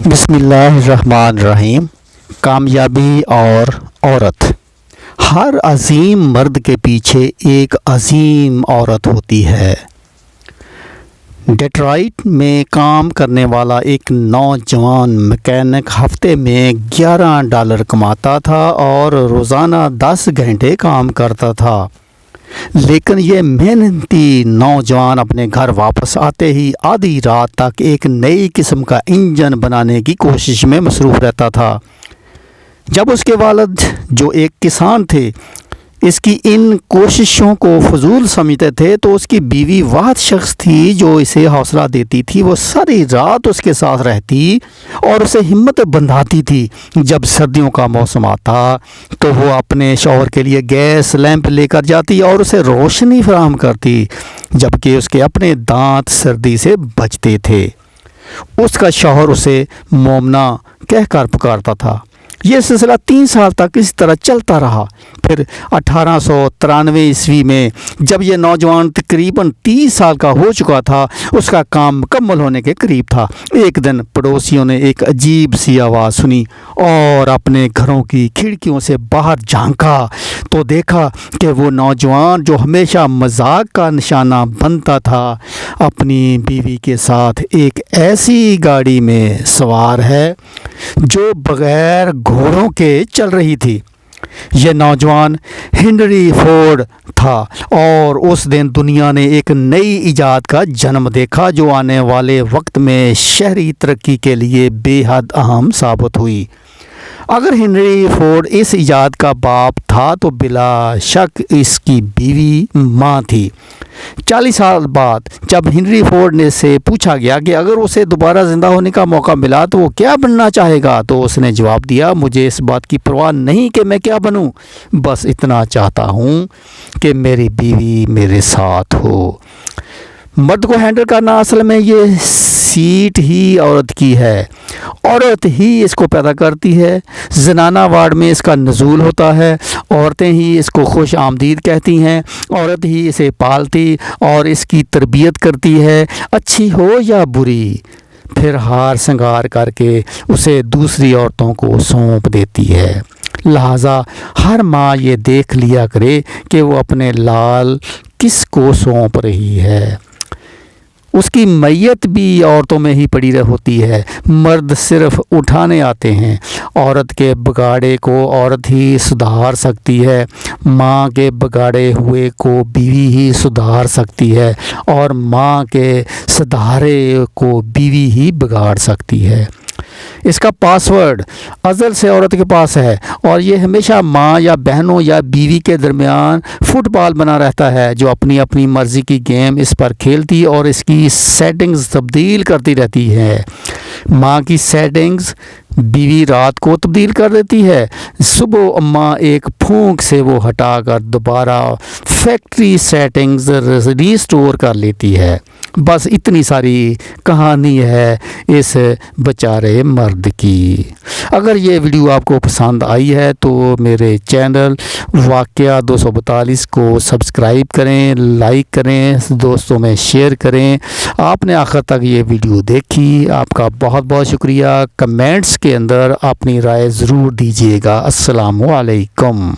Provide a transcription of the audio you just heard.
بسم اللہ الرحمن الرحیم۔ کامیابی اور عورت۔ ہر عظیم مرد کے پیچھے ایک عظیم عورت ہوتی ہے۔ ڈیٹرائٹ میں کام کرنے والا ایک نوجوان میکینک ہفتے میں $11 کماتا تھا اور روزانہ 10 گھنٹے کام کرتا تھا، لیکن یہ محنتی نوجوان اپنے گھر واپس آتے ہی آدھی رات تک ایک نئی قسم کا انجن بنانے کی کوشش میں مصروف رہتا تھا۔ جب اس کے والد، جو ایک کسان تھے، اس کی ان کوششوں کو فضول سمجھتے تھے تو اس کی بیوی واحد شخص تھی جو اسے حوصلہ دیتی تھی۔ وہ ساری رات اس کے ساتھ رہتی اور اسے ہمت بندھاتی تھی۔ جب سردیوں کا موسم آتا تو وہ اپنے شوہر کے لیے گیس لیمپ لے کر جاتی اور اسے روشنی فراہم کرتی، جبکہ اس کے اپنے دانت سردی سے بچتے تھے۔ اس کا شوہر اسے مومنا کہہ کر پکارتا تھا۔ یہ سلسلہ 3 سال تک اس طرح چلتا رہا۔ پھر 1893 میں جب یہ نوجوان تقریباً 30 سال کا ہو چکا تھا، اس کا کام مکمل ہونے کے قریب تھا، ایک دن پڑوسیوں نے ایک عجیب سی آواز سنی اور اپنے گھروں کی کھڑکیوں سے باہر جھانکا تو دیکھا کہ وہ نوجوان جو ہمیشہ مذاق کا نشانہ بنتا تھا، اپنی بیوی کے ساتھ ایک ایسی گاڑی میں سوار ہے جو بغیر گھوڑوں کے چل رہی تھی۔ یہ نوجوان ہنری فورڈ تھا اور اس دن دنیا نے ایک نئی ایجاد کا جنم دیکھا جو آنے والے وقت میں شہری ترقی کے لیے بے حد اہم ثابت ہوئی۔ اگر ہنری فورڈ اس ایجاد کا باپ تھا تو بلا شک اس کی بیوی ماں تھی۔ 40 سال بعد جب ہنری فورڈ نے سے پوچھا گیا کہ اگر اسے دوبارہ زندہ ہونے کا موقع ملا تو وہ کیا بننا چاہے گا، تو اس نے جواب دیا، مجھے اس بات کی پرواہ نہیں کہ میں کیا بنوں، بس اتنا چاہتا ہوں کہ میری بیوی میرے ساتھ ہو۔ مرد کو ہینڈل کرنا اصل میں یہ سیٹ ہی عورت کی ہے۔ عورت ہی اس کو پیدا کرتی ہے، زنانہ وارڈ میں اس کا نزول ہوتا ہے، عورتیں ہی اس کو خوش آمدید کہتی ہیں، عورت ہی اسے پالتی اور اس کی تربیت کرتی ہے، اچھی ہو یا بری، پھر ہار سنگار کر کے اسے دوسری عورتوں کو سونپ دیتی ہے۔ لہٰذا ہر ماں یہ دیکھ لیا کرے کہ وہ اپنے لال کس کو سونپ رہی ہے۔ اس کی میت بھی عورتوں میں ہی پڑی ہوتی ہے، مرد صرف اٹھانے آتے ہیں۔ عورت کے بگاڑے کو عورت ہی سدھار سکتی ہے، ماں کے بگاڑے ہوئے کو بیوی ہی سدھار سکتی ہے، اور ماں کے سدھارے کو بیوی ہی بگاڑ سکتی ہے۔ اس کا پاس ورڈ ازل سے عورت کے پاس ہے اور یہ ہمیشہ ماں یا بہنوں یا بیوی کے درمیان فٹ بال بنا رہتا ہے جو اپنی اپنی مرضی کی گیم اس پر کھیلتی اور اس کی سیٹنگز تبدیل کرتی رہتی ہے۔ ماں کی سیٹنگز بیوی رات کو تبدیل کر دیتی ہے، صبح اماں ایک پھونک سے وہ ہٹا کر دوبارہ فیکٹری سیٹنگز ریسٹور کر لیتی ہے۔ بس اتنی ساری کہانی ہے اس بیچارے مرد کی۔ اگر یہ ویڈیو آپ کو پسند آئی ہے تو میرے چینل واقعہ 242 کو سبسکرائب کریں، لائک کریں، دوستوں میں شیئر کریں۔ آپ نے آخر تک یہ ویڈیو دیکھی، آپ کا بہت بہت شکریہ۔ کمنٹس کے اندر اپنی رائے ضرور دیجیے گا۔ السلام علیکم۔